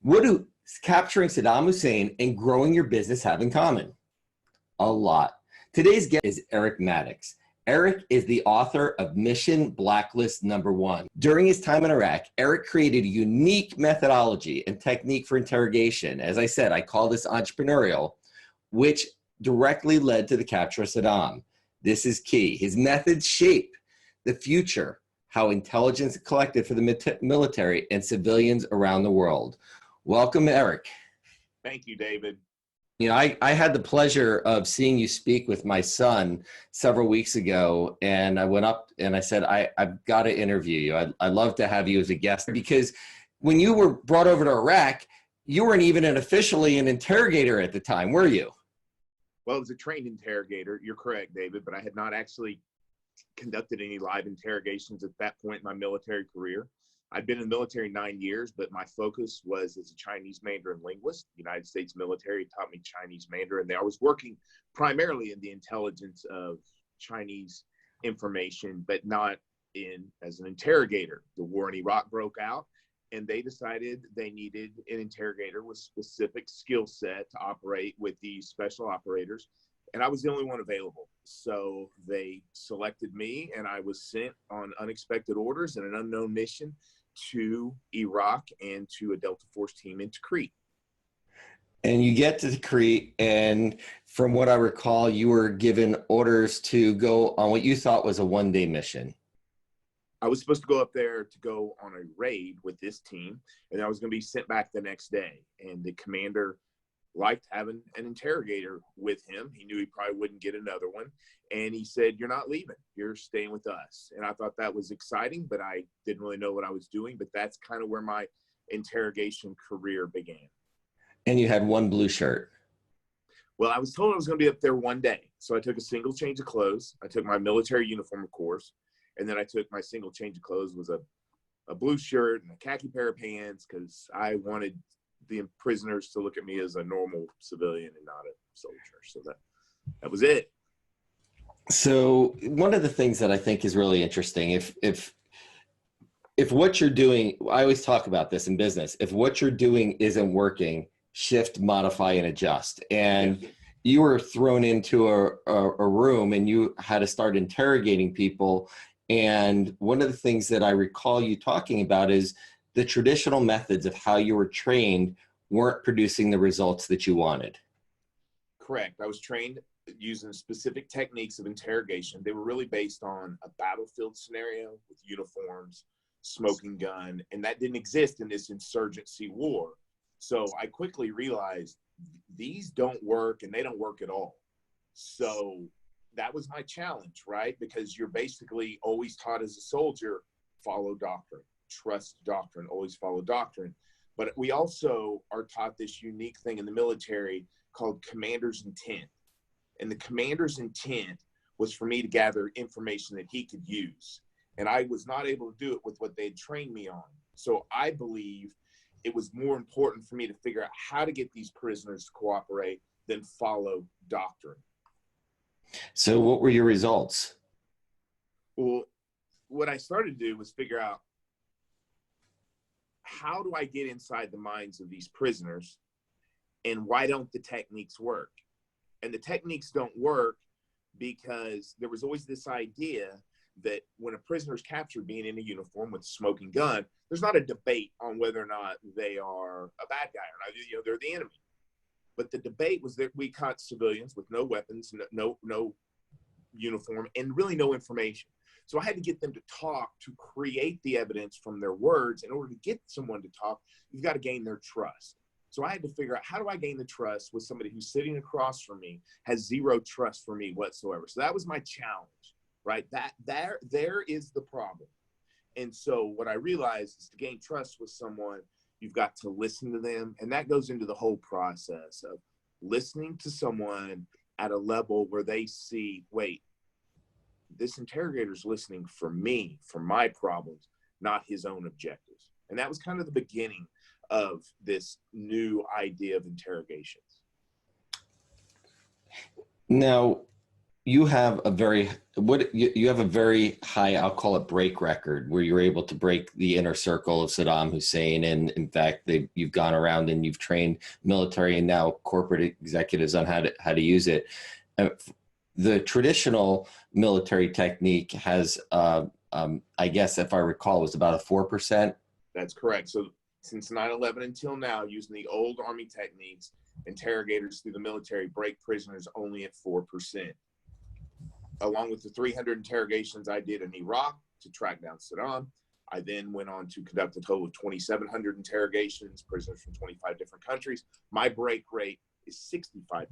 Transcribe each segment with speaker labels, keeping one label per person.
Speaker 1: What do capturing Saddam Hussein and growing your business have in common? A lot. Today's guest is Eric Maddox. Eric is the author of Mission Blacklist #1. During his time in Iraq, Eric created a unique methodology and technique for interrogation. As I said, I call this entrepreneurial, which directly led to the capture of Saddam. This is key. His methods shape the future, how intelligence is collected for the military and civilians around the world. Welcome, Eric.
Speaker 2: Thank you, David.
Speaker 1: You know, I had the pleasure of seeing you speak with my son several weeks ago, and I went up and I said, I've got to interview you. I'd love to have you as a guest, because when you were brought over to Iraq, you weren't even officially an interrogator at the time, were you?
Speaker 2: Well, I was a trained interrogator. You're correct, David, but I had not actually conducted any live interrogations at that point in my military career. I'd been in the military 9 years, but my focus was as a Chinese Mandarin linguist. The United States military taught me Chinese Mandarin. I was working primarily in the intelligence of Chinese information, but not as an interrogator. The war in Iraq broke out, and they decided they needed an interrogator with specific skill set to operate with these special operators, and I was the only one available. So they selected me, and I was sent on unexpected orders and an unknown mission to Iraq and to a Delta Force team into Crete.
Speaker 1: And you get to Crete, and from what I recall, you were given orders to go on what you thought was a one-day mission.
Speaker 2: I was supposed to go up there to go on a raid with this team, and I was going to be sent back the next day. And the commander liked having an interrogator with him. He knew he probably wouldn't get another one. And he said, "You're not leaving, you're staying with us." And I thought that was exciting, but I didn't really know what I was doing. But that's kind of where my interrogation career began.
Speaker 1: And you had one blue shirt.
Speaker 2: Well, I was told I was going to be up there one day. So I took a single change of clothes. I took my military uniform, of course. And then I took my single change of clothes was a blue shirt and a khaki pair of pants, because I wanted the prisoners to look at me as a normal civilian and not a soldier. So that was it.
Speaker 1: So one of the things that I think is really interesting, if what you're doing, I always talk about this in business, if what you're doing isn't working, shift, modify, and adjust. And
Speaker 2: Yeah.
Speaker 1: You were thrown into a room and you had to start interrogating people. And one of the things that I recall you talking about is the traditional methods of how you were trained weren't producing the results that you wanted.
Speaker 2: Correct. I was trained using specific techniques of interrogation. They were really based on a battlefield scenario with uniforms, smoking gun, and that didn't exist in this insurgency war. So I quickly realized these don't work, and they don't work at all. So that was my challenge, right? Because you're basically always taught as a soldier, follow doctrine, trust doctrine, always follow doctrine. But we also are taught this unique thing in the military called commander's intent. And the commander's intent was for me to gather information that he could use. And I was not able to do it with what they had trained me on. So I believe it was more important for me to figure out how to get these prisoners to cooperate than follow doctrine.
Speaker 1: So what were your results?
Speaker 2: Well, what I started to do was figure out, how do I get inside the minds of these prisoners, and why don't the techniques work? And the techniques don't work because there was always this idea that when a prisoner is captured being in a uniform with a smoking gun, there's not a debate on whether or not they are a bad guy or not. You know, they're the enemy. But the debate was that we caught civilians with no weapons, no uniform, and really no information. So I had to get them to talk, to create the evidence from their words. In order to get someone to talk, you've got to gain their trust. So I had to figure out, how do I gain the trust with somebody who's sitting across from me, has zero trust for me whatsoever? So that was my challenge, right? There is the problem. And so what I realized is, to gain trust with someone, you've got to listen to them. And that goes into the whole process of listening to someone at a level where they see, wait, this interrogator's listening for me, for my problems, not his own objectives. And that was kind of the beginning of this new idea of interrogations.
Speaker 1: Now, you have a very you have a very high, I'll call it, break record, where you're able to break the inner circle of Saddam Hussein, and in fact you've gone around and you've trained military and now corporate executives on how to use it. The traditional military technique has I guess, if I recall, was about a 4%.
Speaker 2: That's correct. So since 9/11 until now, using the old Army techniques, interrogators through the military break prisoners only at 4%. Along with the 300 interrogations I did in Iraq to track down Saddam, I then went on to conduct a total of 2,700 interrogations, prisoners from 25 different countries. My break rate is 65%.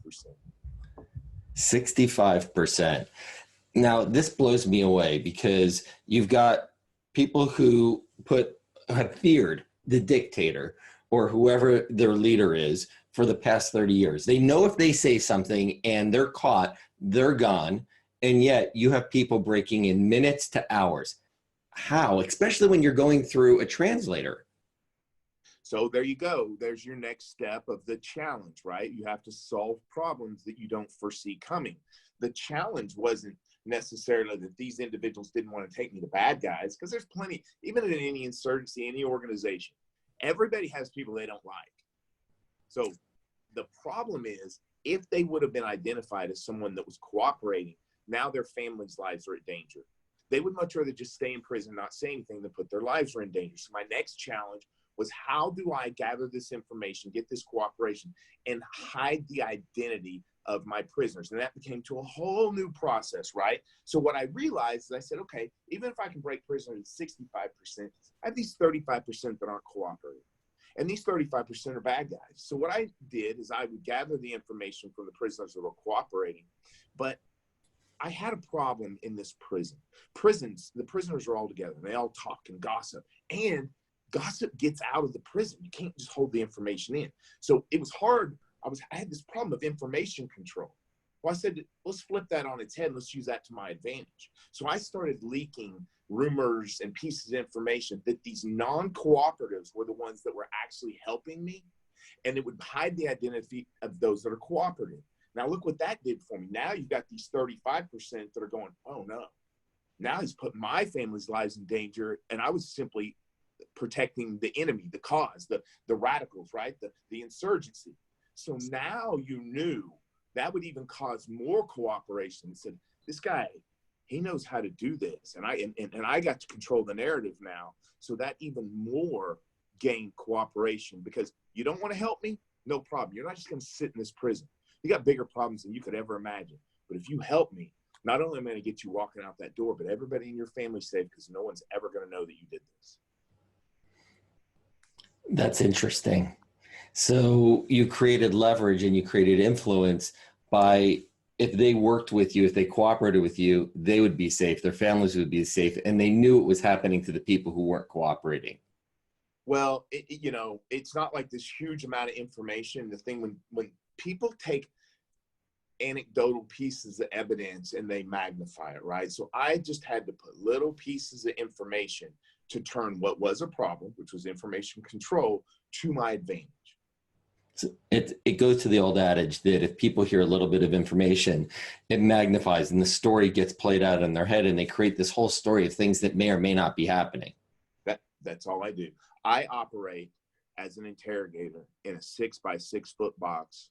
Speaker 1: 65%. Now, this blows me away because you've got people who have feared the dictator or whoever their leader is for the past 30 years. They know if they say something and they're caught, they're gone. And yet you have people breaking in minutes to hours. How? Especially when you're going through a translator.
Speaker 2: So there you go. There's your next step of the challenge, right? You have to solve problems that you don't foresee coming. The challenge wasn't necessarily that these individuals didn't want to take me to bad guys, because there's plenty, even in any insurgency, any organization, everybody has people they don't like. So the problem is, if they would have been identified as someone that was cooperating, now their families' lives are in danger. They would much rather just stay in prison, not say anything, than put their lives are in danger. So my next challenge was, how do I gather this information, get this cooperation, and hide the identity of my prisoners? And that became to a whole new process, right? So what I realized is, I said, okay, even if I can break prisoners at 65%, I have these 35% that aren't cooperating. And these 35% are bad guys. So what I did is I would gather the information from the prisoners that were cooperating, but I had a problem in this prison. The prisoners are all together and they all talk and gossip, and gossip gets out of the prison. You can't just hold the information in. So it was hard. I had this problem of information control. Well, I said, let's flip that on its head. Let's use that to my advantage. So I started leaking rumors and pieces of information that these non-cooperatives were the ones that were actually helping me, and it would hide the identity of those that are cooperative. Now, look what that did for me. Now you've got these 35% that are going, oh no, now he's put my family's lives in danger, and I was simply protecting the enemy, the cause, the radicals, right? The insurgency. So now you knew that would even cause more cooperation. It said, this guy, he knows how to do this. And I got to control the narrative now. So that even more gained cooperation, because you don't want to help me? No problem. You're not just going to sit in this prison. You got bigger problems than you could ever imagine. But if you help me, not only am I going to get you walking out that door, but everybody in your family's safe, because no one's ever going to know that you did this.
Speaker 1: That's interesting. So you created leverage and you created influence by, if they worked with you, if they cooperated with you, they would be safe, their families would be safe, and they knew it was happening to the people who weren't cooperating.
Speaker 2: Well, it's not like this huge amount of information. The thing, when people take anecdotal pieces of evidence and they magnify it, right? So I just had to put little pieces of information to turn what was a problem, which was information control, to my advantage.
Speaker 1: So it goes to the old adage that if people hear a little bit of information, it magnifies and the story gets played out in their head, and they create this whole story of things that may or may not be happening.
Speaker 2: That's all I do. I operate as an interrogator in a 6-by-6-foot box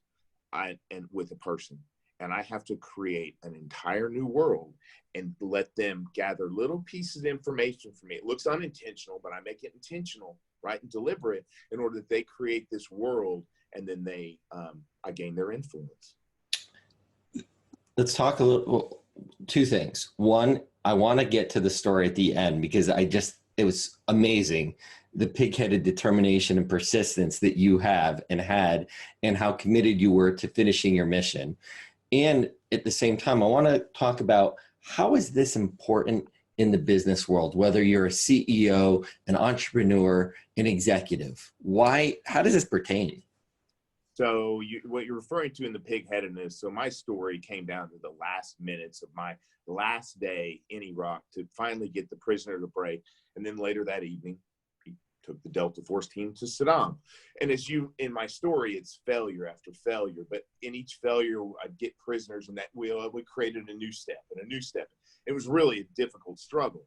Speaker 2: and with a person. And I have to create an entire new world and let them gather little pieces of information from me. It looks unintentional, but I make it intentional, right, and deliberate, in order that they create this world, and then I gain their influence.
Speaker 1: Let's talk a little, two things. One, I want to get to the story at the end, because it was amazing, the pig-headed determination and persistence that you have and had, and how committed you were to finishing your mission. And at the same time, I want to talk about, how is this important in the business world, whether you're a CEO, an entrepreneur, an executive? How does this pertain?
Speaker 2: So what you're referring to in the pig-headedness, so my story came down to the last minutes of my last day in Iraq to finally get the prisoner to break. And then later that evening, took the Delta Force team to Saddam. And as you, in my story, it's failure after failure. But in each failure, I'd get prisoners, and that we created a new step and a new step. It was really a difficult struggle.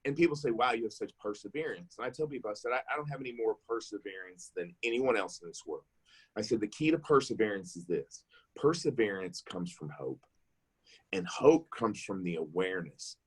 Speaker 2: And people say, wow, you have such perseverance. And I tell people, I said, I don't have any more perseverance than anyone else in this world. I said, the key to perseverance is this. Perseverance comes from hope. And hope comes from the awareness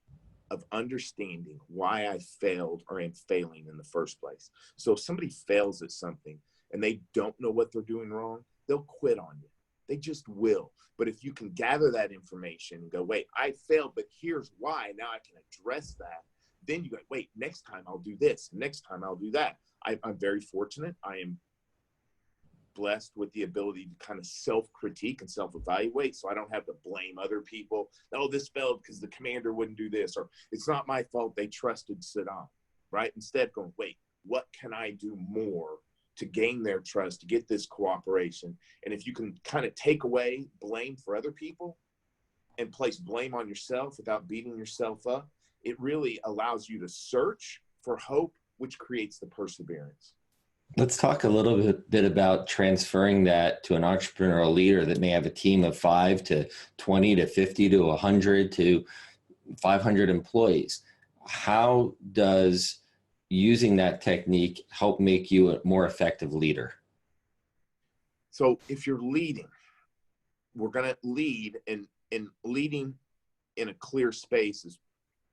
Speaker 2: of understanding why I failed or am failing in the first place. So if somebody fails at something and they don't know what they're doing wrong, they'll quit on you. They just will. But if you can gather that information and go, wait, I failed, but here's why. Now I can address that. Then you go, wait, next time I'll do this. Next time I'll do that. I'm very fortunate. I am blessed with the ability to kind of self-critique and self-evaluate, so I don't have to blame other people. Oh, this failed because the commander wouldn't do this, or it's not my fault they trusted Saddam, right? Instead going, wait, what can I do more to gain their trust, to get this cooperation? And if you can kind of take away blame for other people and place blame on yourself without beating yourself up, it really allows you to search for hope, which creates the perseverance.
Speaker 1: Let's talk a little bit about transferring that to an entrepreneurial leader that may have a team of 5 to 20 to 50 to 100 to 500 employees. How does using that technique help make you a more effective leader?
Speaker 2: So if you're leading, we're going to lead, and leading in a clear space is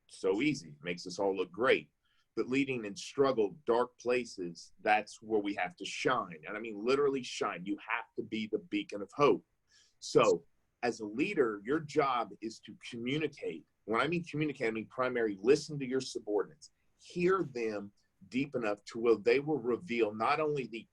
Speaker 2: so easy. It makes us all look great. But leading in struggle, dark places, that's where we have to shine. And I mean, literally shine. You have to be the beacon of hope. So as a leader, your job is to communicate. When I mean communicate, I mean primarily listen to your subordinates. Hear them deep enough to where they will reveal not only the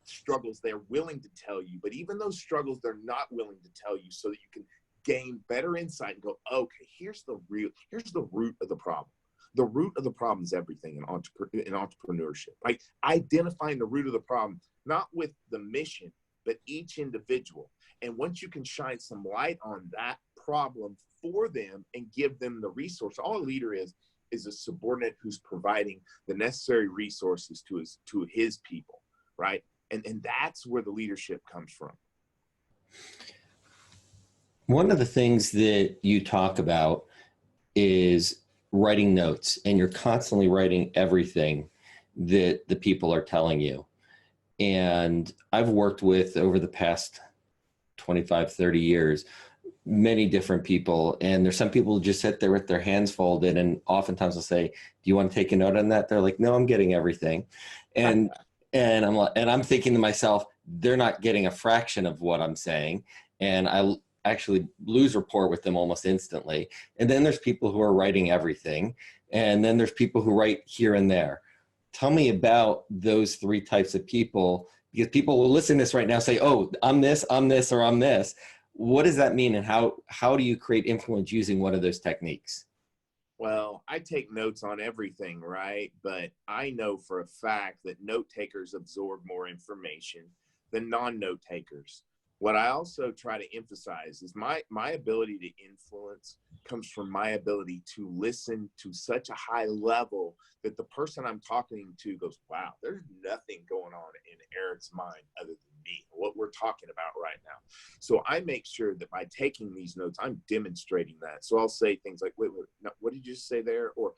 Speaker 2: struggles they're willing to tell you, but even those struggles they're not willing to tell you, so that you can gain better insight and go, okay, here's the root of the problem. The root of the problem is everything in entrepreneurship. Like identifying the root of the problem, not with the mission, but each individual. And once you can shine some light on that problem for them and give them the resource, all a leader is a subordinate who's providing the necessary resources to his people, right? And that's where the leadership comes from.
Speaker 1: One of the things that you talk about is writing notes, and you're constantly writing everything that the people are telling you. And I've worked with, over the past 25, 30 years, many different people. And there's some people who just sit there with their hands folded, and oftentimes they'll say, do you want to take a note on that? They're like, no, I'm getting everything. And I'm thinking to myself, they're not getting a fraction of what I'm saying. And I actually lose rapport with them almost instantly. And then there's people who are writing everything. And then there's people who write here and there. Tell me about those three types of people, because people will listen to this right now say, oh, I'm this, or I'm this. What does that mean? And how do you create influence using one of those techniques?
Speaker 2: Well, I take notes on everything, right? But I know for a fact that note takers absorb more information than non-note takers. What I also try to emphasize is my ability to influence comes from my ability to listen to such a high level that the person I'm talking to goes, wow, there's nothing going on in Eric's mind other than me, what we're talking about right now. So I make sure that by taking these notes, I'm demonstrating that. So I'll say things like, wait, no, what did you say there? Or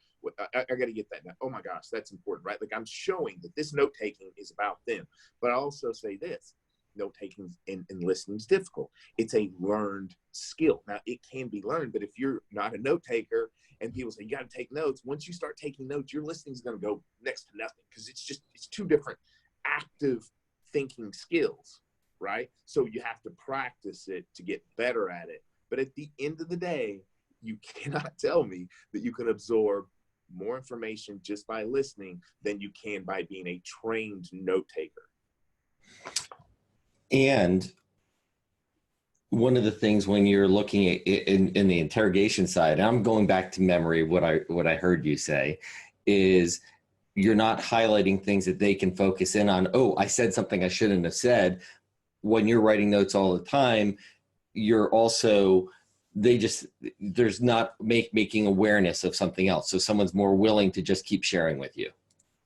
Speaker 2: I got to get that now. Oh my gosh, that's important, right? Like I'm showing that this note taking is about them. But I also say this. Note taking and listening is difficult. It's a learned skill. Now it can be learned, but if you're not a note taker and people say you got to take notes, once you start taking notes, your listening is going to go next to nothing, because it's two different active thinking skills, right? So you have to practice it to get better at it. But at the end of the day, you cannot tell me that you can absorb more information just by listening than you can by being a trained note taker.
Speaker 1: And one of the things when you're looking at in the interrogation side, and I'm going back to memory, what I heard you say is you're not highlighting things that they can focus in on. Oh, I said something I shouldn't have said. When you're writing notes all the time, you're also, there's not making awareness of something else. So someone's more willing to just keep sharing with you.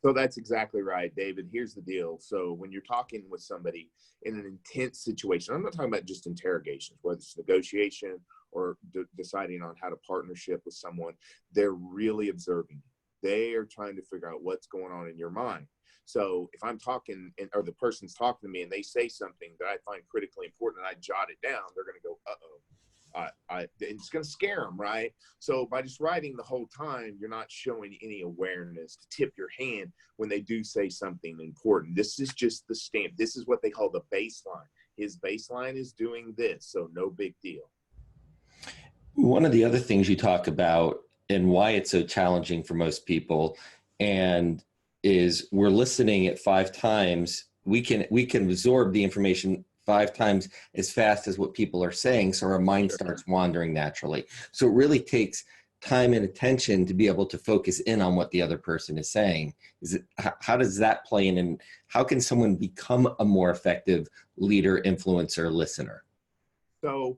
Speaker 2: So that's exactly right, David. Here's the deal. So when you're talking with somebody in an intense situation, I'm not talking about just interrogations, whether it's negotiation or deciding on how to partnership with someone, they're really observing. They are trying to figure out what's going on in your mind. So if I'm talking or the person's talking to me and they say something that I find critically important and I jot it down, they're going to go, uh-oh. It's going to scare them, right? So by just writing the whole time, you're not showing any awareness to tip your hand when they do say something important. This is just the stamp. This is what they call the baseline. His baseline is doing this, so no big deal.
Speaker 1: One of the other things you talk about and why it's so challenging for most people and is we're listening at 5 times. We can absorb the information 5 times as fast as what people are saying. So our mind starts wandering naturally. So it really takes time and attention to be able to focus in on what the other person is saying. How does that play in, and how can someone become a more effective leader, influencer, listener?
Speaker 2: So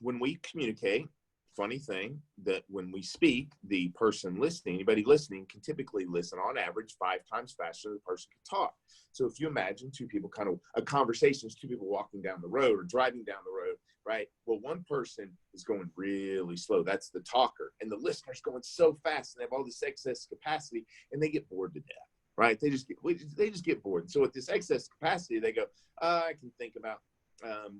Speaker 2: when we communicate, funny thing that when we speak, the person listening, anybody listening can typically listen on average 5 times faster than the person can talk. So if you imagine 2 people kind of a conversation is 2 people walking down the road or driving down the road, right? Well, one person is going really slow. That's the talker. And the listener's going so fast and they have all this excess capacity and they get bored to death, right? They just get bored. And so with this excess capacity, they go, I can think about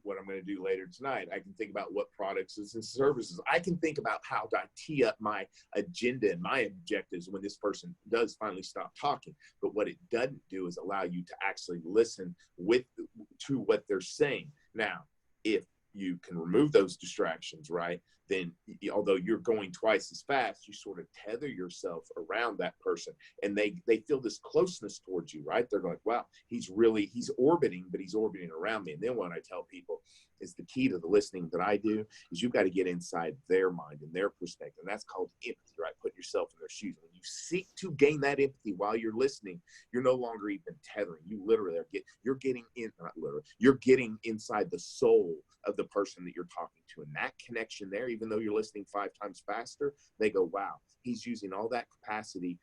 Speaker 2: what I'm going to do later tonight. I can think about what products and services. I can think about how to tee up my agenda and my objectives when this person does finally stop talking. But what it doesn't do is allow you to actually listen to what they're saying. Now, if you can remove those distractions, right, then although you're going twice as fast, you sort of tether yourself around that person and they feel this closeness towards you, right? They're going, wow, he's orbiting, but he's orbiting around me. And then what I tell people is the key to the listening that I do is you've got to get inside their mind and their perspective. And that's called empathy, right? Put yourself in their shoes. When you seek to gain that empathy while you're listening, you're no longer even tethering. You literally you're getting inside the soul of the person that you're talking to. And that connection there, even though you're listening 5 times faster, they go, wow, he's using all that capacity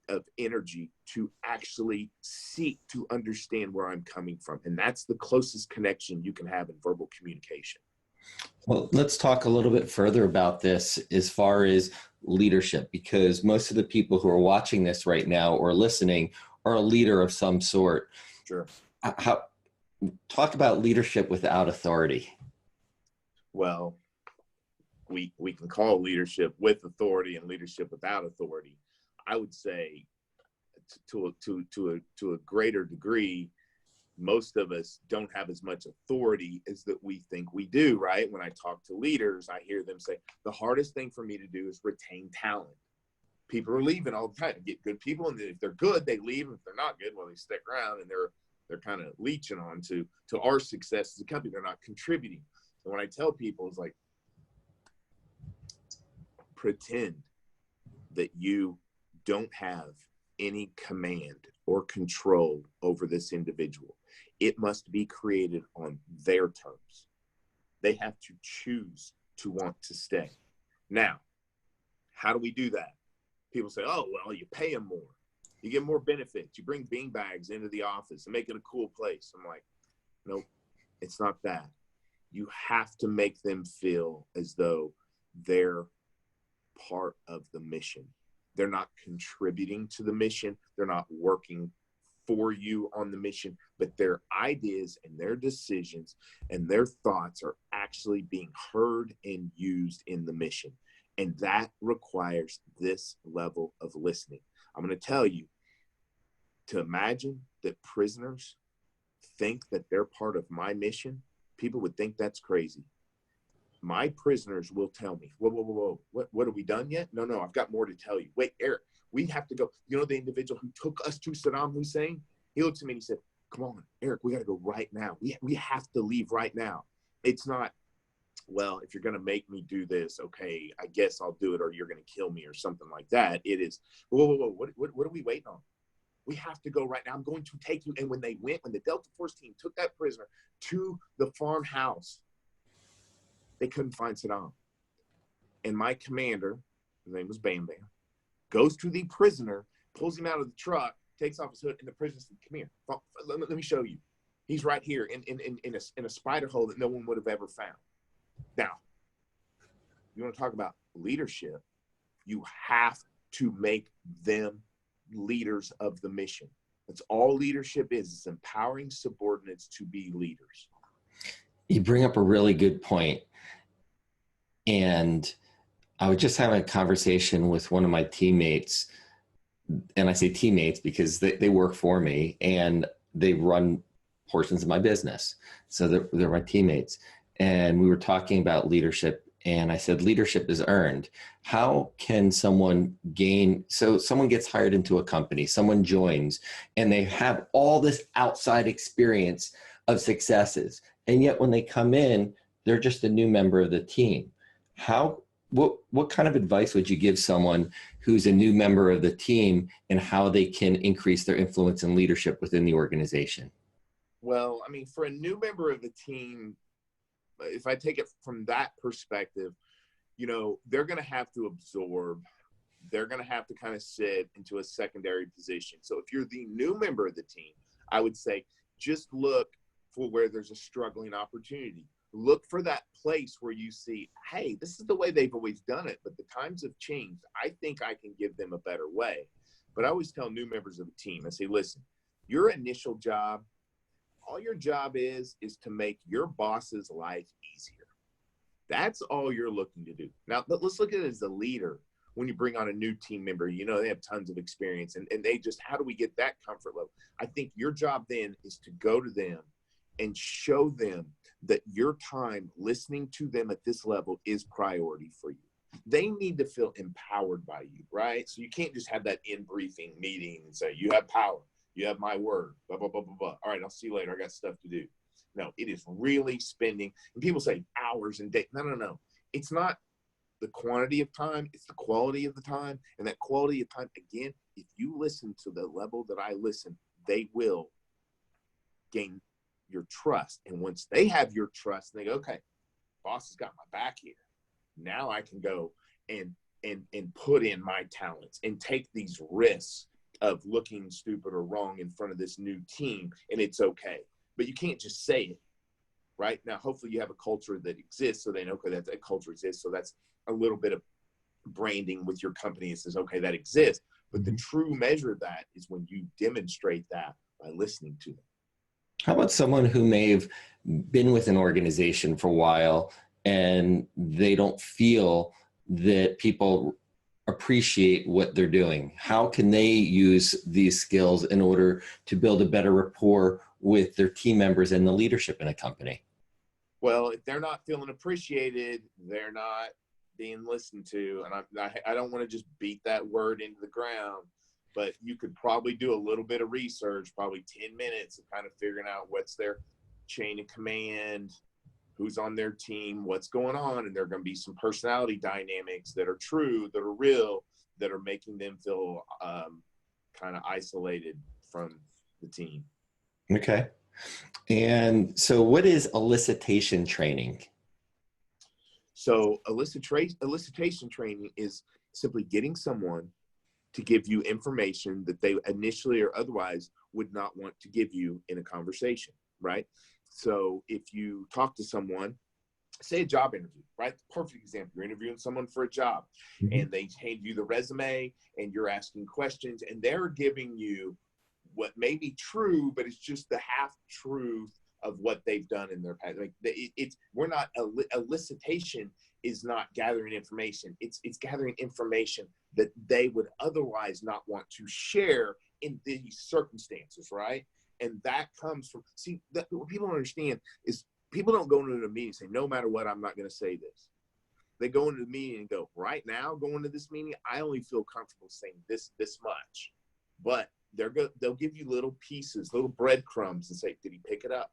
Speaker 2: of energy to actually seek to understand where I'm coming from. And that's the closest connection you can have in verbal communication.
Speaker 1: Well, let's talk a little bit further about this as far as leadership, because most of the people who are watching this right now or listening are a leader of some sort.
Speaker 2: Sure.
Speaker 1: Talk about leadership without authority.
Speaker 2: Well, we can call leadership with authority and leadership without authority. I would say to a greater degree, most of us don't have as much authority as that we think we do, right? When I talk to leaders, I hear them say, the hardest thing for me to do is retain talent. People are leaving all the time to get good people. And if they're good, they leave. If they're not good, well, they stick around and they're kind of leeching on to our success as a company. They're not contributing. So when I tell people, it's like, pretend that you don't have any command or control over this individual. It must be created on their terms. They have to choose to want to stay. Now, how do we do that? People say, oh, well, you pay them more. You get more benefits. You bring beanbags into the office and make it a cool place. I'm like, nope, it's not that. You have to make them feel as though they're part of the mission. They're not contributing to the mission. They're not working for you on the mission, but their ideas and their decisions and their thoughts are actually being heard and used in the mission. And that requires this level of listening. I'm going to tell you, to imagine that prisoners think that they're part of my mission, people would think that's crazy. My prisoners will tell me, whoa, what are we done yet? No, I've got more to tell you. Wait, Eric, we have to go. You know, the individual who took us to Saddam Hussein, he looked at me and he said, come on, Eric, we got to go right now. We have to leave right now. It's not, well, if you're going to make me do this, okay, I guess I'll do it, or you're going to kill me or something like that. It is, whoa, what are we waiting on? We have to go right now. I'm going to take you. And when the Delta Force team took that prisoner to the farmhouse, they couldn't find Saddam. And my commander, his name was Bam Bam, goes to the prisoner, pulls him out of the truck, takes off his hood, and the prisoner said, come here, let me show you. He's right here in a spider hole that no one would have ever found. Now, you want to talk about leadership, you have to make them leaders of the mission. That's all leadership is. It's empowering subordinates to be leaders.
Speaker 1: You bring up a really good point. And I was just having a conversation with one of my teammates, and I say teammates because they work for me and they run portions of my business. So they're my teammates. And we were talking about leadership, and I said, leadership is earned. How can someone gain? So someone gets hired into a company, someone joins, and they have all this outside experience of successes. And yet when they come in, they're just a new member of the team. What kind of advice would you give someone who's a new member of the team and how they can increase their influence and leadership within the organization?
Speaker 2: Well, I mean, for a new member of the team, if I take it from that perspective, you know, they're going to have to absorb. They're going to have to kind of sit into a secondary position. So if you're the new member of the team, I would say just look for where there's a struggling opportunity. Look for that place where you see, hey, this is the way they've always done it, but the times have changed. I think I can give them a better way. But I always tell new members of the team, I say, listen, your initial job, all your job is to make your boss's life easier. That's all you're looking to do. Now, let's look at it as a leader. When you bring on a new team member, you know, they have tons of experience and they just, how do we get that comfort level? I think your job then is to go to them and show them that your time listening to them at this level is priority for you. They need to feel empowered by you, right? So you can't just have that in-briefing meeting and say, you have power, you have my word, blah, blah, blah, blah, blah. All right, I'll see you later. I got stuff to do. No, it is really spending, and people say hours and days. No. It's not the quantity of time, it's the quality of the time. And that quality of time, again, if you listen to the level that I listen, they will gain your trust. And once they have your trust, they go, okay, boss has got my back here. Now I can go and put in my talents and take these risks of looking stupid or wrong in front of this new team, and it's okay. But you can't just say it, right? Now, hopefully you have a culture that exists so they know, okay, that culture exists. So that's a little bit of branding with your company. It says, okay, that exists. But the true measure of that is when you demonstrate that by listening to them.
Speaker 1: How about someone who may have been with an organization for a while and they don't feel that people appreciate what they're doing? How can they use these skills in order to build a better rapport with their team members and the leadership in a company?
Speaker 2: Well, if they're not feeling appreciated, they're not being listened to. And I don't want to just beat that word into the ground, but you could probably do a little bit of research, probably 10 minutes of kind of figuring out what's their chain of command, who's on their team, what's going on. And there are going to be some personality dynamics that are true, that are real, that are making them feel kind of isolated from the team.
Speaker 1: Okay. And so what is elicitation training?
Speaker 2: So elicitation training is simply getting someone to give you information that they initially or otherwise would not want to give you in a conversation, right? So if you talk to someone, say a job interview, right? Perfect example. You're interviewing someone for a job and they hand you the resume and you're asking questions and they're giving you what may be true, but it's just the half truth of what they've done in their past. Like elicitation is not gathering information. It's gathering information that they would otherwise not want to share in these circumstances, right? And that comes from, what people don't understand is people don't go into a meeting and say, no matter what, I'm not going to say this. They go into the meeting and go, right now, going to this meeting, I only feel comfortable saying this much. But they'll give you little pieces, little breadcrumbs and say, did he pick it up?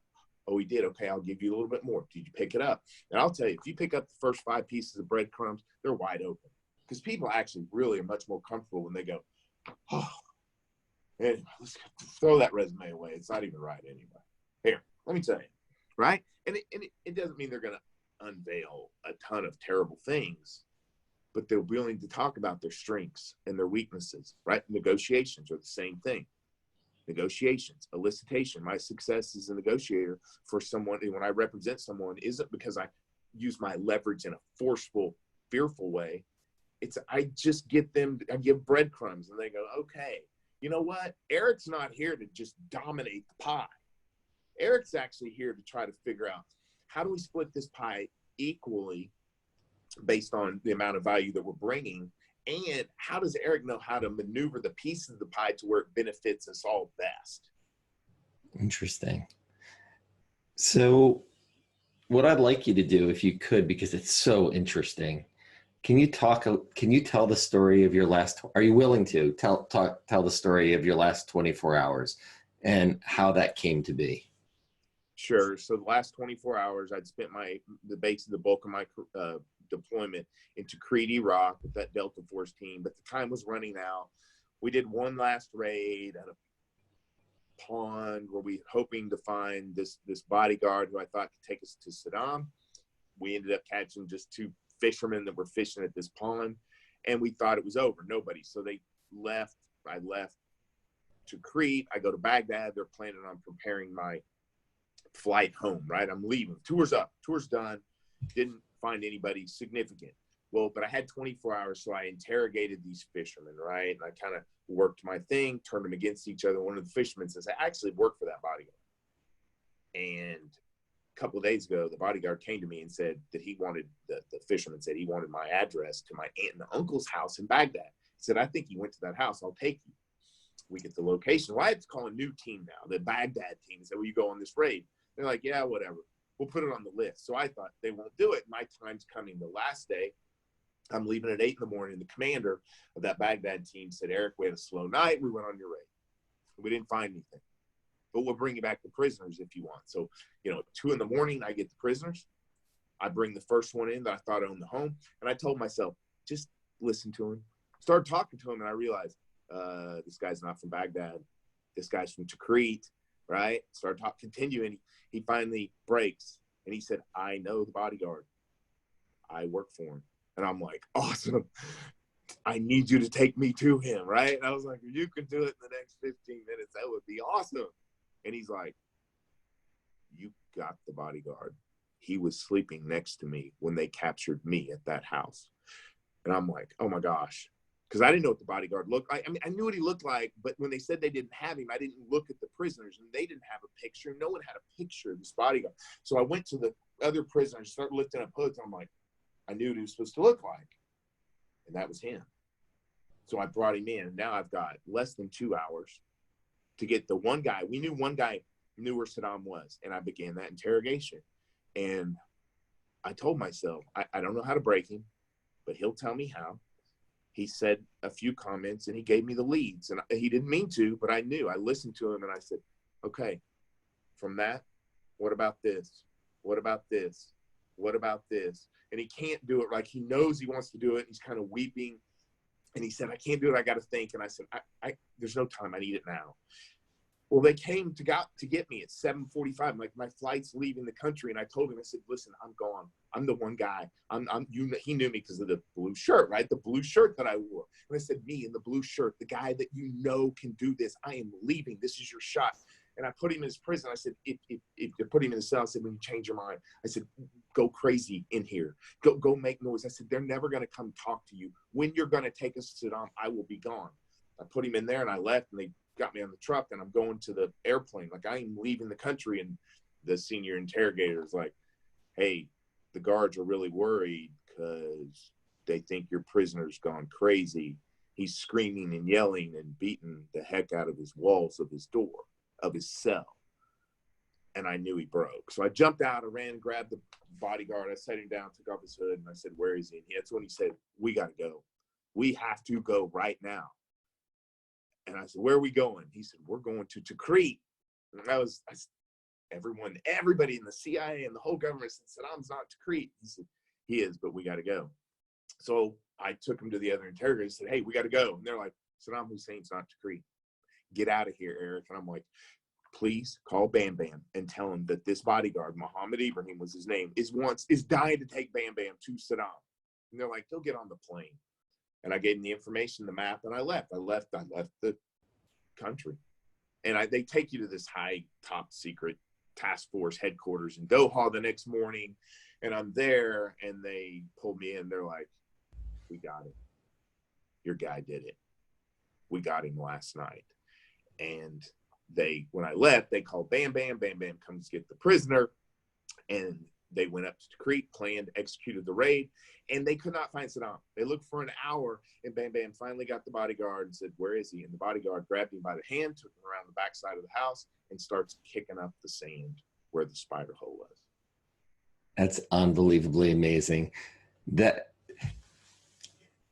Speaker 2: Oh, he did. Okay, I'll give you a little bit more. Did you pick it up? And I'll tell you, if you pick up the first 5 pieces of breadcrumbs, they're wide open. Because people actually really are much more comfortable when they go, oh, anyway, let's throw that resume away. It's not even right anyway. Here, let me tell you, right? And it doesn't mean they're going to unveil a ton of terrible things, but they're willing to talk about their strengths and their weaknesses, right? Negotiations are the same thing. Negotiations, elicitation. My success as a negotiator for someone, when I represent someone, isn't because I use my leverage in a forceful, fearful way. It's I just get them, I give breadcrumbs, and they go, okay, you know what? Eric's not here to just dominate the pie. Eric's actually here to try to figure out, how do we split this pie equally based on the amount of value that we're bringing? And how does Eric know how to maneuver the pieces of the pie to where it benefits us all best?
Speaker 1: Interesting. So what I'd like you to do, if you could, because it's so interesting, can you tell the story of your last, are you willing to tell the story of your last 24 hours and how that came to be?
Speaker 2: Sure. So the last 24 hours, I'd spent the bulk of my deployment into Crete, Iraq with that Delta Force team, but the time was running out. We did one last raid at a pond where we hoping to find this bodyguard who I thought could take us to Saddam. We ended up catching just 2 fishermen that were fishing at this pond, and we thought it was over. Nobody. So they left. I left to Crete. I go to Baghdad. They're planning on preparing my flight home, right? I'm leaving. Tour's up. Tour's done. Didn't find anybody significant. Well, but I had 24 hours, so I interrogated these fishermen, right? And I kind of worked my thing, turned them against each other. One of the fishermen says, I actually worked for that bodyguard. And a couple of days ago, the bodyguard came to me and said that he wanted, the fisherman said he wanted my address to my aunt and uncle's house in Baghdad. He said, I think he went to that house. I'll take you. We get the location. Well, I have to call a new team now, the Baghdad team, and say, will you go on this raid? They're like, yeah, whatever. We'll put it on the list. So I thought they won't do it. My time's coming. The last day, I'm leaving at 8 in the morning. The commander of that Baghdad team said, Eric, we had a slow night. We went on your raid. We didn't find anything. But we'll bring you back the prisoners if you want. So, 2 in the morning, I get the prisoners. I bring the first one in that I thought owned the home. And I told myself, just listen to him. Started talking to him, and I realized this guy's not from Baghdad. This guy's from Tikrit, right? Started continuing. He finally breaks, and he said, I know the bodyguard. I work for him. And I'm like, awesome. I need you to take me to him, right? And I was like, you can do it in the next 15 minutes. That would be awesome. And he's like, you got the bodyguard. He was sleeping next to me when they captured me at that house. And I'm like, oh my gosh. Because I didn't know what the bodyguard looked like. I mean, I knew what he looked like, but when they said they didn't have him, I didn't look at the prisoners, and they didn't have a picture. No one had a picture of this bodyguard. So I went to the other prisoners, started lifting up hoods. I'm like, I knew what he was supposed to look like. And that was him. So I brought him in. Now I've got less than 2 hours to get the one guy. We knew one guy knew where Saddam was, and I began that interrogation. And I told myself, I don't know how to break him, but he'll tell me how. He said a few comments, and he gave me the leads. And he didn't mean to, but I knew. I listened to him, and I said, okay, from that, what about this? What about this? What about this? And he can't do it. Like, he knows he wants to do it. He's kind of weeping. And he said, I can't do it. I got to think. And I said, there's no time. I need it now. Well, they came to get me at 7:45. Like, my flight's leaving the country. And I told him, I said, listen, I'm gone. I'm the one guy. He knew me because of the blue shirt, right? The blue shirt that I wore. And I said, me in the blue shirt, the guy that can do this. I am leaving. This is your shot. And I put him in his prison. I said, if you put him in the cell, I said, when you change your mind, I said, go crazy in here. Go make noise. I said, they're never going to come talk to you. When you're going to take us to Saddam, I will be gone. I put him in there, and I left, and they got me on the truck, and I'm going to the airplane. Like, I am leaving the country. And the senior interrogator is like, hey, the guards are really worried because they think your prisoner's gone crazy. He's screaming and yelling and beating the heck out of his walls of his door, of his cell. And I knew he broke. So I jumped out, I ran and grabbed the bodyguard. I set him down, took off his hood, and I said, where is he? And that's when he said, we got to go. We have to go right now. And I said, where are we going? He said, we're going to Tikrit. And everybody in the CIA and the whole government said, Saddam's not Tikrit. He said, he is, but we got to go. So I took him to the other interrogators and said, hey, we got to go. And they're like, Saddam Hussein's not Tikrit. Get out of here, Eric. And I'm like, please call Bam Bam and tell him that this bodyguard, Muhammad Ibrahim was his name, is dying to take Bam Bam to Saddam. And they're like, they'll get on the plane. And I gave him the information, the map, and I left. I left the country. And they take you to this high top secret task force headquarters in Doha the next morning. And I'm there, and they pull me in. They're like, we got it. Your guy did it. We got him last night. And when I left, they called Bam Bam. Bam Bam comes get the prisoner. And they went up to Crete, planned, executed the raid, and they could not find Saddam. They looked for an hour, and Bam Bam finally got the bodyguard and said, where is he? And the bodyguard grabbed him by the hand, took him around the backside of the house, and starts kicking up the sand where the spider hole was.
Speaker 1: That's unbelievably amazing. That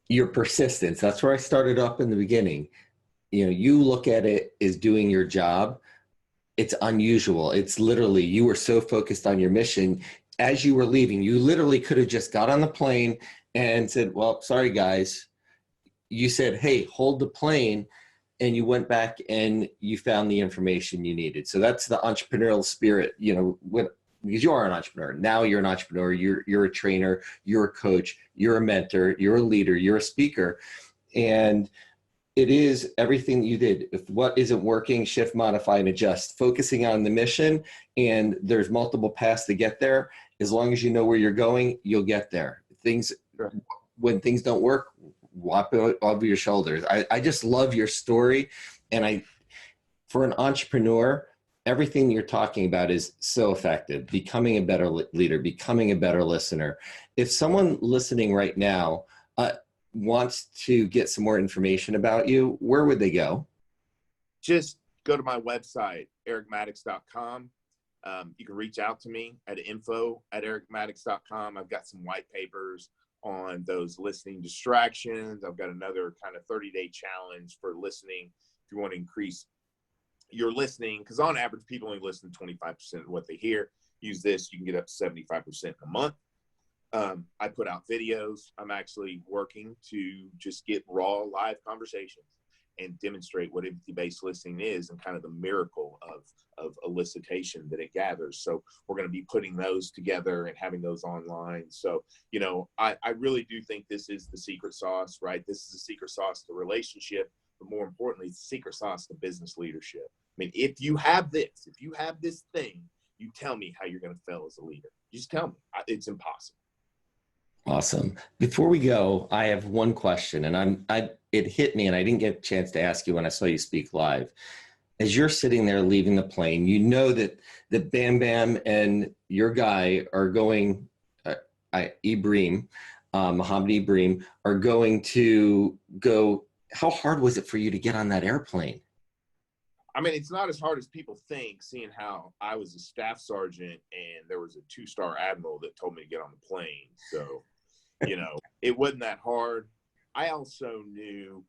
Speaker 1: your persistence, that's where I started up in the beginning. You know, you look at it as doing your job. It's unusual. It's literally, you were so focused on your mission. As you were leaving, you literally could have just got on the plane and said, well, sorry guys. You said, hey, hold the plane. And you went back and you found the information you needed. So that's the entrepreneurial spirit, you know, because you are an entrepreneur. Now you're an entrepreneur, you're a trainer, you're a coach, you're a mentor, you're a leader, you're a speaker. And it is everything that you did. If what isn't working, shift, modify, and adjust, focusing on the mission, and there's multiple paths to get there. As long as you know where you're going, you'll get there. When things don't work, wipe it over your shoulders. I just love your story. And for an entrepreneur, everything you're talking about is so effective. Becoming a better leader, becoming a better listener. If someone listening right now wants to get some more information about you, where would they go?
Speaker 2: Just go to my website, ericmaddox.com. You can reach out to me at info@ericmaddox.com. I've got some white papers on those listening distractions. I've got another kind of 30-day challenge for listening. If you want to increase your listening, because on average, people only listen to 25% of what they hear. Use this, you can get up to 75% in a month. I put out videos. I'm actually working to just get raw live conversations and demonstrate what empathy-based listening is and kind of the miracle of elicitation that it gathers. So we're going to be putting those together and having those online. So, you know, I really do think this is the secret sauce, right? This is the secret sauce to relationship, but more importantly, it's the secret sauce to business leadership. I mean, if you have this thing, you tell me how you're going to fail as a leader. Just tell me. It's impossible.
Speaker 1: Awesome. Before we go, I have one question, and it hit me, and I didn't get a chance to ask you when I saw you speak live. As you're sitting there leaving the plane, you know that Bam Bam and your guy are going, Mohammed Ibrahim, are going to go. How hard was it for you to get on that airplane?
Speaker 2: I mean, it's not as hard as people think, seeing how I was a staff sergeant and there was a 2-star admiral that told me to get on the plane. So, you know, it wasn't that hard. I also knew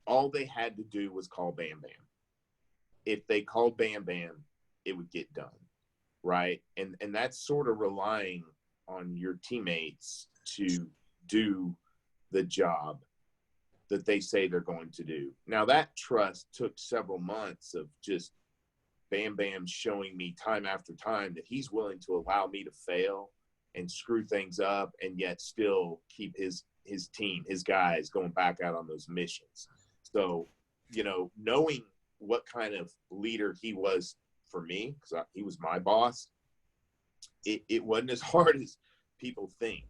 Speaker 2: all they had to do was call Bam Bam. If they called Bam Bam, it would get done, right? And that's sort of relying on your teammates to do the job that they say they're going to do. Now, that trust took several months of just Bam Bam showing me time after time that he's willing to allow me to fail and screw things up and yet still keep his team, his guys going back out on those missions. So, you know, knowing what kind of leader he was for me, because he was my boss, it wasn't as hard as people think.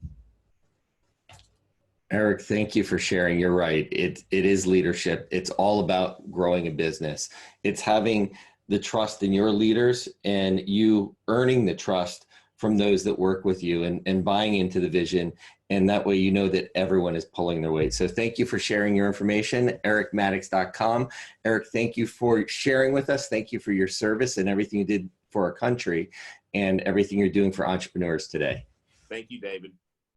Speaker 1: Eric, thank you for sharing. You're right. It is leadership. It's all about growing a business. It's having the trust in your leaders and you earning the trust from those that work with you and buying into the vision. And that way, you know that everyone is pulling their weight. So thank you for sharing your information, ericmaddox.com. Eric, thank you for sharing with us. Thank you for your service and everything you did for our country and everything you're doing for entrepreneurs today.
Speaker 2: Thank you, David.